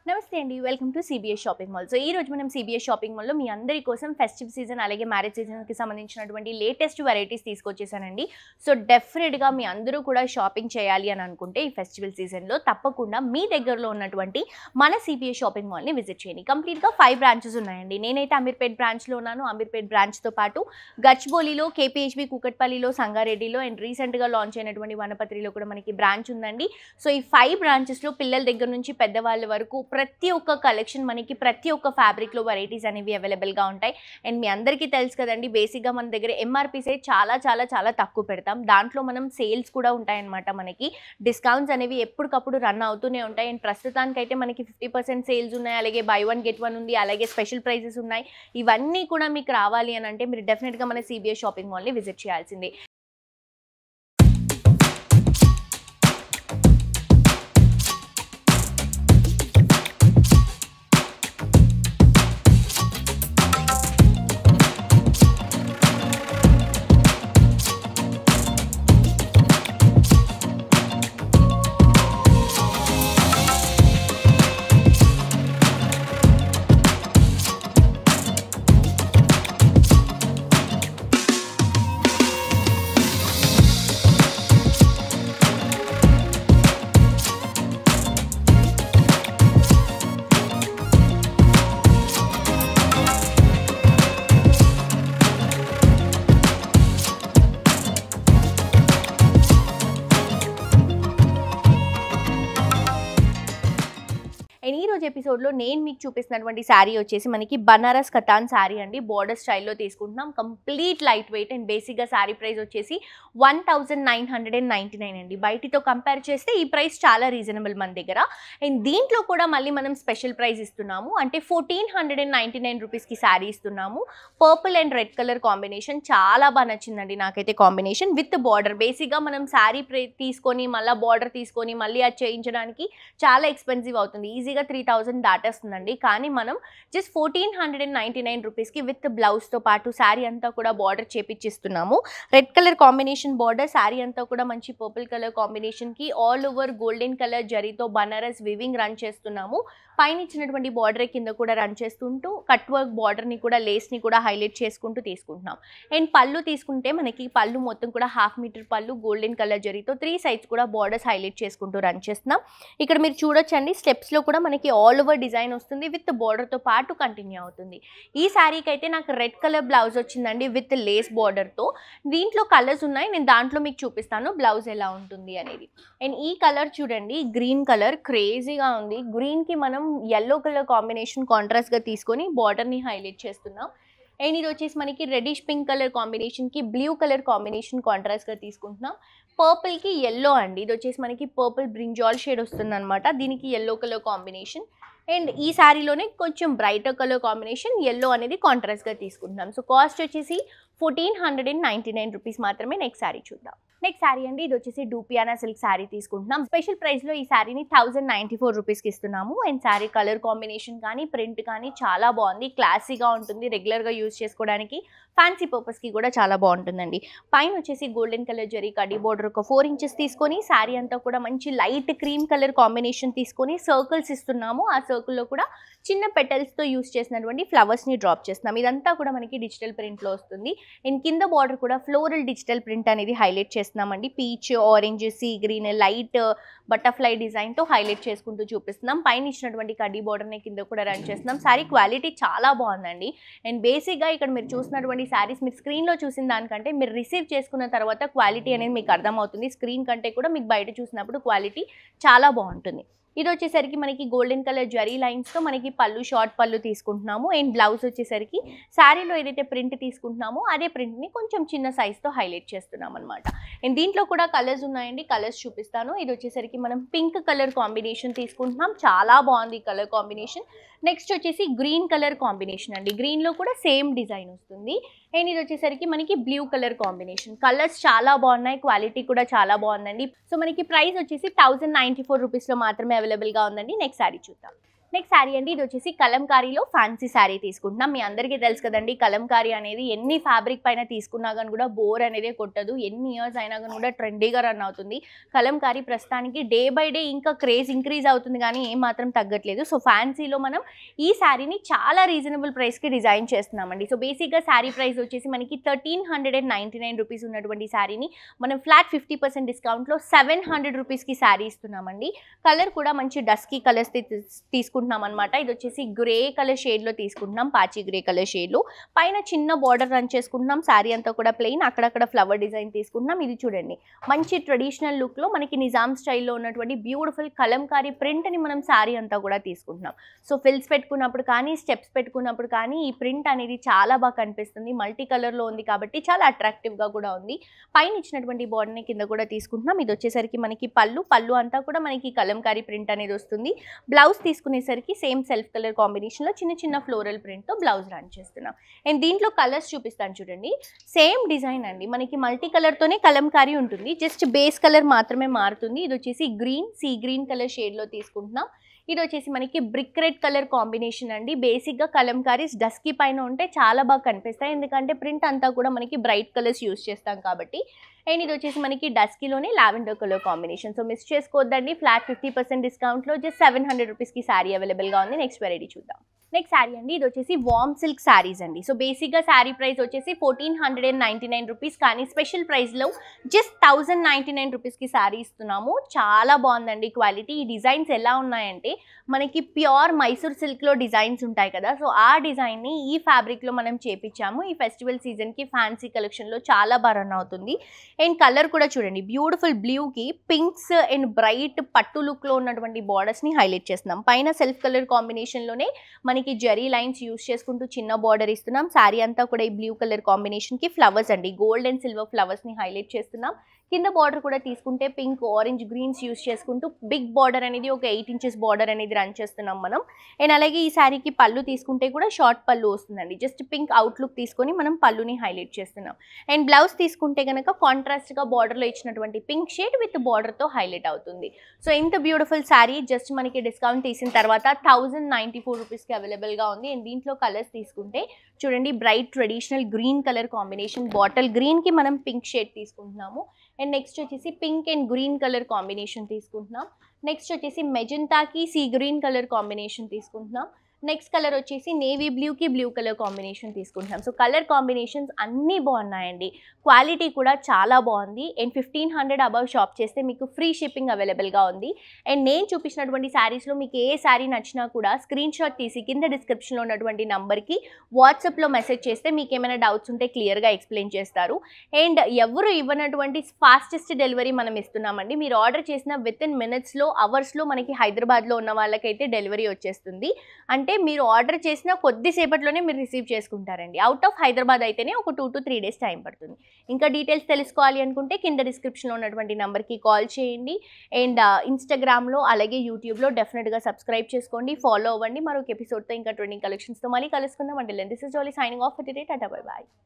నమస్తే అండి. Welcome to CBS shopping mall. So ఈ రోజు మనం సిబిఎస్ షాపింగ్ మాల్‌లో మీ అందరి కోసం ఫెస్టివ్ సీజన్ అలాగే మ్యారేజ్ సీజన్‌కి సంబంధించినటువంటి లేటెస్ట్ వెరైటీస్ తీసుకొచ్చేసానండి. సో డెఫినిట్‌గా మీ అందరూ కూడా షాపింగ్ చేయాలి అని అనుకుంటే ఈ ఫెస్టివల్ సీజన్‌లో తప్పకుండా మీ దగ్గరలో ఉన్నటువంటి మన సిబిఎస్ షాపింగ్ మాల్‌ని విజిట్ చేయండి. కంప్లీట్‌గా 5 బ్రాంచెస్ ఉన్నాయండి. నేనైతే అమీర్పేట్ బ్రాంచ్‌లో ఉన్నాను. అమీర్పేట్ బ్రాంచ్‌తో పాటు గచ్చిబౌలిలో, కేపీహెచ్‌బీ కూకట్పల్లిలో, సంగారెడ్డిలో అండ్ రీసెంట్‌గా లాంచ్ అయినటువంటి వనపత్రిలో కూడా మనకి బ్రాంచ్ ఉందండి. సో ఈ 5 బ్రాంచెస్‌లో పిల్లల దగ్గర నుంచి పెద్దవాళ్ళ వరకు ప్రతి ఒక్క కలెక్షన్ మనకి ప్రతి ఒక్క ఫ్యాబ్రిక్‌లో వెరైటీస్ అనేవి అవైలబుల్‌గా ఉంటాయి. అండ్ మీ అందరికీ తెలుసు కదండీ, బేసిక్‌గా మన దగ్గర ఎంఆర్‌పీసే చాలా తక్కువ పెడతాం. దాంట్లో మనం సేల్స్ కూడా ఉంటాయన్నమాట. మనకి డిస్కౌంట్స్ అనేవి ఎప్పటికప్పుడు రన్ అవుతూనే ఉంటాయి. అండ్ ప్రస్తుతానికైతే మనకి 50% సేల్స్ ఉన్నాయి. అలాగే బై వన్ గెట్ వన్ ఉంది. అలాగే స్పెషల్ ప్రైజెస్ ఉన్నాయి. ఇవన్నీ కూడా మీకు రావాలి అని అంటే మీరు డెఫినెట్‌గా మన సిబిఎస్ షాపింగ్ మాల్‌ని విజిట్ చేయాల్సిందే. అండ్ ఈ రోజు ఎపిసోడ్‌లో నేను మీకు చూపిస్తున్నటువంటి శారీ వచ్చేసి మనకి బనారస్ కతాన్ శారీ అండి. బోర్డర్ స్టైల్‌లో తీసుకుంటున్నాం. కంప్లీట్ లైట్ వెయిట్ అండ్ బేసిక్‌గా శారీ ప్రైస్ వచ్చేసి 1999 అండి. బయటితో కంపేర్ చేస్తే ఈ ప్రైస్ చాలా రీజనబుల్ మన దగ్గర. అండ్ దీంట్లో కూడా మళ్ళీ మనం స్పెషల్ ప్రైస్ ఇస్తున్నాము. అంటే 1499 రూపీస్‌కి శారీ ఇస్తున్నాము. Purple and red colour combination చాలా బాగా నచ్చిందండి నాకైతే కాంబినేషన్ విత్ బార్డర్. బేసిక్‌గా మనం శారీ తీసుకొని మళ్ళీ బార్డర్ తీసుకొని మళ్ళీ అది చేయించడానికి చాలా ఎక్స్పెన్సివ్ అవుతుంది. ఈజీగా 3000 దాటేస్తుందండి. కానీ మనం జస్ట్ 1499 రూపీస్‌కి విత్ బ్లౌజ్‌తో పాటు శారీ అంతా కూడా బార్డర్ చేపిచ్చిస్తున్నాము. Red colour combination border, sari అంతా కూడా మంచి పర్పుల్ కలర్ కాంబినేషన్‌కి ఆల్ ఓవర్ గోల్డెన్ కలర్ జరీతో బనారస్ వివింగ్ రన్ చేస్తున్నాము. పైన ఇచ్చినటువంటి బార్డర్ కింద కూడా రన్ చేస్తుంటూ కట్ వర్క్ బార్డర్ని కూడా లేస్ని కూడా హైలైట్ చేసుకుంటూ తీసుకుంటున్నాం. అండ్ పళ్ళు తీసుకుంటే మనకి పళ్ళు మొత్తం కూడా 1/2 మీటర్ పళ్ళు గోల్డెన్ కలర్ జరీతో 3 సైడ్స్ కూడా బార్డర్స్ హైలైట్ చేసుకుంటూ రన్ చేస్తున్నాం. ఇక్కడ మీరు చూడొచ్చండి, స్టెప్స్లో కూడా మనకి ఆల్ ఓవర్ డిజైన్ వస్తుంది విత్ బార్డర్తో పాటు కంటిన్యూ అవుతుంది. ఈ శారీకి అయితే నాకు రెడ్ కలర్ బ్లౌజ్ వచ్చిందండి విత్ లేస్ బార్డర్తో. దీంట్లో కలర్స్ ఉన్నాయి, నేను దాంట్లో మీకు చూపిస్తాను బ్లౌజ్ ఎలా ఉంటుంది అనేది. అండ్ ఈ కలర్ చూడండి, గ్రీన్ కలర్ క్రేజీగా ఉంది. గ్రీన్కి మనం yellow కలర్ కాంబినేషన్ కాంట్రాస్ట్గా తీసుకొని బార్డర్ని హైలైట్ చేస్తున్నాం. అండ్ ఇది వచ్చేసి మనకి రెడిష్ పింక్ కలర్ కాంబినేషన్కి బ్లూ కలర్ కాంబినేషన్ కాంట్రాస్ట్గా తీసుకుంటున్నాం. పర్పుల్కి ఎల్లో అండి. ఇది వచ్చేసి మనకి పర్పుల్ బ్రింజాల్ షేడ్ వస్తుంది అనమాట. దీనికి ఎల్లో కలర్ కాంబినేషన్. అండ్ ఈ శారీలోనే కొంచెం బ్రైటర్ కలర్ కాంబినేషన్ ఎల్లో అనేది కాంట్రాస్ట్గా తీసుకుంటున్నాం. సో కాస్ట్ వచ్చేసి 1499 రూపీస్ మాత్రమే. నెక్స్ట్ శారీ చూద్దాం. నెక్స్ట్ శారీ అండి, ఇది వచ్చేసి డూపియానా సిల్క్ శారీ తీసుకుంటున్నాం. స్పెషల్ ప్రైస్లో ఈ శారీని 1094 రూపీస్కి ఇస్తున్నాము. అండ్ శారీ కలర్ కాంబినేషన్ కానీ ప్రింట్ కానీ చాలా బాగుంది. క్లాసీగా ఉంటుంది. రెగ్యులర్గా యూజ్ చేసుకోవడానికి, ఫ్యాన్సీ పర్పస్కి కూడా చాలా బాగుంటుందండి. పైన వచ్చేసి గోల్డెన్ కలర్ జరీ కడ్డీ బోర్డర్ ఒక 4 ఇంచెస్ తీసుకొని శారీ అంతా కూడా మంచి లైట్ క్రీమ్ కలర్ కాంబినేషన్ తీసుకొని సర్కిల్స్ ఇస్తున్నాము. ఆ సర్కిల్లో కూడా చిన్న పెటల్స్తో యూజ్ చేసినటువంటి ఫ్లవర్స్ని డ్రాప్ చేస్తున్నాం. ఇదంతా కూడా మనకి డిజిటల్ ప్రింట్లో వస్తుంది. అండ్ కింద బార్డర్ కూడా ఫ్లోరల్ డిజిటల్ ప్రింట్ అనేది హైలైట్ చేస్తున్నామండి. Peach, orange, sea green, light butterfly డిజైన్తో హైలైట్ చేసుకుంటూ చూపిస్తున్నాం. పైన ఇచ్చినటువంటి కడ్డీ బార్డర్ని కింద కూడా రన్ చేస్తున్నాం. శారీ క్వాలిటీ చాలా బాగుందండి. అండ్ బేసిక్గా ఇక్కడ మీరు చూసినటువంటి శారీస్ మీరు స్క్రీన్లో చూసిన దానికంటే మీరు రిసీవ్ చేసుకున్న తర్వాత క్వాలిటీ అనేది మీకు అర్థమవుతుంది. స్క్రీన్ కంటే కూడా మీకు బయట చూసినప్పుడు క్వాలిటీ చాలా బాగుంటుంది. ఇది వచ్చేసరికి మనకి గోల్డెన్ కలర్ జరీ లైన్స్తో మనకి పళ్ళు షార్ట్ పళ్ళు తీసుకుంటున్నాము. అండ్ బ్లౌజ్ వచ్చేసరికి శారీలో ఏదైతే ప్రింట్ తీసుకుంటున్నామో అదే ప్రింట్ని కొంచెం చిన్న సైజ్తో హైలైట్ చేస్తున్నాం అనమాట. అండ్ దీంట్లో కూడా కలర్స్ ఉన్నాయండి, కలర్స్ చూపిస్తాను. ఇది వచ్చేసరికి మనం పింక్ కలర్ కాంబినేషన్ తీసుకుంటున్నాం. చాలా బాగుంది ఈ కలర్ కాంబినేషన్. నెక్స్ట్ వచ్చేసి గ్రీన్ కలర్ కాంబినేషన్ అండి. గ్రీన్లో కూడా సేమ్ డిజైన్ వస్తుంది. అండ్ ఇది వచ్చేసరికి మనకి బ్లూ కలర్ కాంబినేషన్. కలర్స్ చాలా బాగున్నాయి, క్వాలిటీ కూడా చాలా బాగుందండి. సో మనకి ప్రైస్ వచ్చేసి 1094 రూపీస్లో మాత్రమే అవైలబుల్గా ఉందండి. నెక్స్ట్ శారీ చూద్దాం. నెక్స్ట్ శారీ అండి, ఇది వచ్చేసి కలంకారీలో ఫ్యాన్సీ శారీ తీసుకుంటున్నాం. మీ అందరికీ తెలుసు కదండి, కలంకారీ అనేది ఎన్ని ఫ్యాబ్రిక్ పైన తీసుకున్నా కానీ కూడా బోర్ అనేది కొట్టదు. ఎన్ని ఇయర్స్ అయినా కానీ కూడా ట్రెండీగా రన్ అవుతుంది. కలంకారీ ప్రస్తుతానికి డే బై డే ఇంకా క్రేజ్ ఇంక్రీజ్ అవుతుంది కానీ ఏం మాత్రం తగ్గట్లేదు. సో ఫ్యాన్సీలో మనం ఈ శారీని చాలా రీజనబుల్ ప్రైస్కి డిజైన్ చేస్తున్నామండి. సో బేసిక్గా శారీ ప్రైస్ వచ్చేసి మనకి 1399 రూపీస్ ఉన్నటువంటి శారీని మనం ఫ్లాట్ 50% డిస్కౌంట్లో 700 రూపీస్కి శారీ ఇస్తున్నామండి. కలర్ కూడా మంచి డస్కీ కలర్స్ తీసుకుంటున్నాం అనమాట. ఇది వచ్చేసి గ్రే కలర్ షేడ్లో తీసుకుంటున్నాం, పాచి గ్రే కలర్ షేడ్లో. పైన చిన్న బార్డర్ రన్ చేసుకుంటున్నాం. శారీ అంతా కూడా ప్లెయిన్, అక్కడక్కడ ఫ్లవర్ డిజైన్ తీసుకుంటున్నాం. ఇది చూడండి, మంచి ట్రెడిషనల్ లుక్లో మనకి నిజాం స్టైల్లో ఉన్నటువంటి బ్యూటిఫుల్ కలంకారీ ప్రింట్ని మనం శారీ అంతా కూడా తీసుకుంటున్నాం. సో ఫిల్స్ పెట్టుకున్నప్పుడు కానీ, స్టెప్స్ పెట్టుకున్నప్పుడు కానీ ఈ ప్రింట్ అనేది చాలా బాగా కనిపిస్తుంది. మల్టీ కలర్లో ఉంది కాబట్టి చాలా అట్రాక్టివ్గా కూడా ఉంది. పైన ఇచ్చినటువంటి బార్డర్ని కింద కూడా తీసుకుంటున్నాం. ఇది వచ్చేసరికి మనకి పళ్ళు అంతా కూడా మనకి కలంకారీ ప్రింట్ అనేది వస్తుంది. బ్లౌజ్ తీసుకునేసరికి సేమ్ సెల్ఫ్ కలర్ కాంబినేషన్లో చిన్న చిన్న ఫ్లోరల్ ప్రింట్తో బ్లౌజ్ రన్ చేస్తున్నాం. అండ్ దీంట్లో కలర్స్ చూపిస్తాను చూడండి. సేమ్ డిజైన్ అండి, మనకి మల్టీ కలర్తోనే కలంకారీ ఉంటుంది, జస్ట్ బేస్ కలర్ మాత్రమే మారుతుంది. ఇది వచ్చేసి సీ గ్రీన్ కలర్ షేడ్లో తీసుకుంటున్నాం. ఇది వచ్చేసి మనకి బ్రిక్ రెడ్ కలర్ కాంబినేషన్ అండి. బేసిక్గా కలంకారీస్ డస్కీ పైన ఉంటే చాలా బాగా కనిపిస్తాయి, ఎందుకంటే ప్రింట్ అంతా కూడా మనకి బ్రైట్ కలర్స్ యూస్ చేస్తాం కాబట్టి. అండ్ ఇది వచ్చేసి మనకి డస్కీలోనే lavender colour combination. So miss చేసుకోవద్దండి, ఫ్లాట్ 50% డిస్కౌంట్లో జస్ట్ 700 రూపీస్కి శారీ అవైలబుల్గా ఉంది. నెక్స్ట్ వెరైటీ చూద్దాం. నెక్స్ట్ శారీ అండి, ఇది వచ్చేసి వార్మ్ సిల్క్ శారీస్ అండి. సో బేసిక్గా శారీ ప్రైస్ వచ్చేసి 1499 రూపీస్, కానీ స్పెషల్ ప్రైస్లో జస్ట్ 1099 రూపీస్కి శారీ ఇస్తున్నాము. చాలా బాగుందండి క్వాలిటీ. ఈ డిజైన్స్ ఎలా ఉన్నాయంటే మనకి ప్యూర్ మైసూర్ సిల్క్లో డిజైన్స్ ఉంటాయి కదా, సో ఆ డిజైన్ని ఈ ఫ్యాబ్రిక్లో మనం చేపించాము. ఈ ఫెస్టివల్ సీజన్కి ఫ్యాన్సీ కలెక్షన్లో చాలా బాగా రన్ అవుతుంది. అండ్ కలర్ కూడా చూడండి, బ్యూటిఫుల్ బ్లూకి పింక్స్ అండ్ బ్రైట్ పట్టు లుక్లో ఉన్నటువంటి బార్డర్స్ని హైలైట్ చేస్తున్నాం. పైన సెల్ఫ్ కలర్ కాంబినేషన్లోనే మనకి జరీ లైన్స్ యూస్ చేసుకుంటూ చిన్న బార్డర్ ఇస్తున్నాం. శారీ అంతా కూడా ఈ బ్లూ కలర్ కాంబినేషన్కి ఫ్లవర్స్ అండి, గోల్డ్ అండ్ సిల్వర్ ఫ్లవర్స్ని హైలైట్ చేస్తున్నాం. కింద బార్డర్ కూడా తీసుకుంటే పింక్, ఆరెంజ్, గ్రీన్స్ యూస్ చేసుకుంటూ బిగ్ బార్డర్ అనేది ఒక 8 ఇంచెస్ బార్డర్ అనేది రన్ చేస్తున్నాం మనం. అండ్ అలాగే ఈ శారీకి పళ్ళు తీసుకుంటే కూడా షార్ట్ పళ్ళు వస్తుందండి, జస్ట్ పింక్ అవుట్లుక్ తీసుకొని మనం పళ్ళుని హైలైట్ చేస్తున్నాం. అండ్ బ్లౌజ్ తీసుకుంటే కనుక కాంట్రాస్ట్గా బార్డర్లో ఇచ్చినటువంటి పింక్ షేడ్ విత్ బార్డర్తో హైలైట్ అవుతుంది. సో ఇంత బ్యూటిఫుల్ శారీ జస్ట్ మనకి డిస్కౌంట్ తీసిన తర్వాత 1094 రూపీస్కి అవైలబుల్గా ఉంది. అండ్ దీంట్లో కలర్స్ తీసుకుంటే చూడండి, bright traditional green colour combination, bottle గ్రీన్కి మనం పింక్ షేడ్ తీసుకుంటున్నాము. అండ్ నెక్స్ట్ వచ్చేసి pink and green colour combination తీసుకుంటున్నాం. నెక్స్ట్ వచ్చేసి మెజెంటాకి సీ గ్రీన్ కలర్ కాంబినేషన్ తీసుకుంటున్నాం. నెక్స్ట్ కలర్ వచ్చేసి నేవీ బ్లూకి బ్లూ కలర్ కాంబినేషన్ తీసుకుంటున్నాం. సో కలర్ కాంబినేషన్స్ అన్నీ బాగున్నాయండి, క్వాలిటీ కూడా చాలా బాగుంది. అండ్ 1500 అబవ్ షాప్ చేస్తే మీకు ఫ్రీ షిప్పింగ్ అవైలబుల్గా ఉంది. అండ్ నేను చూపించినటువంటి శారీస్లో మీకు ఏ శారీ నచ్చినా కూడా స్క్రీన్ షాట్ తీసి కింద డిస్క్రిప్షన్లో ఉన్నటువంటి నంబర్కి వాట్సాప్లో మెసేజ్ చేస్తే మీకు ఏమైనా డౌట్స్ ఉంటే క్లియర్గా ఎక్స్ప్లెయిన్ చేస్తారు. అండ్ ఎవరు ఇవ్వనటువంటి ఫాస్టెస్ట్ డెలివరీ మనం ఇస్తున్నామండి. మీరు ఆర్డర్ చేసిన వితిన్ మినిట్స్లో, అవర్స్లో మనకి హైదరాబాద్లో ఉన్న వాళ్ళకైతే డెలివరీ వచ్చేస్తుంది. అంటే మీరు ఆర్డర్ చేసిన కొద్దిసేపట్లోనే మీరు రిసీవ్ చేసుకుంటారండి. అవుట్ ఆఫ్ హైదరాబాద్ అయితేనే ఒక 2 to 3 days టైం పడుతుంది. ఇంకా డీటెయిల్స్ తెలుసుకోవాలి అనుకుంటే కింద డిస్క్రిప్షన్లో ఉన్నటువంటి నెంబర్కి కాల్ చేయండి. అండ్ ఇన్స్టాగ్రామ్లో అలాగే యూట్యూబ్లో డెఫినెట్గా సబ్స్క్రైబ్ చేసుకోండి, ఫాలో అవ్వండి. మరొక ఎపిసోడ్తో ఇంకా ట్రెండింగ్ కలెక్షన్స్తో మళ్ళీ కలుసుకుందాం. అంటే this is jolly signing off. Tata bye bye.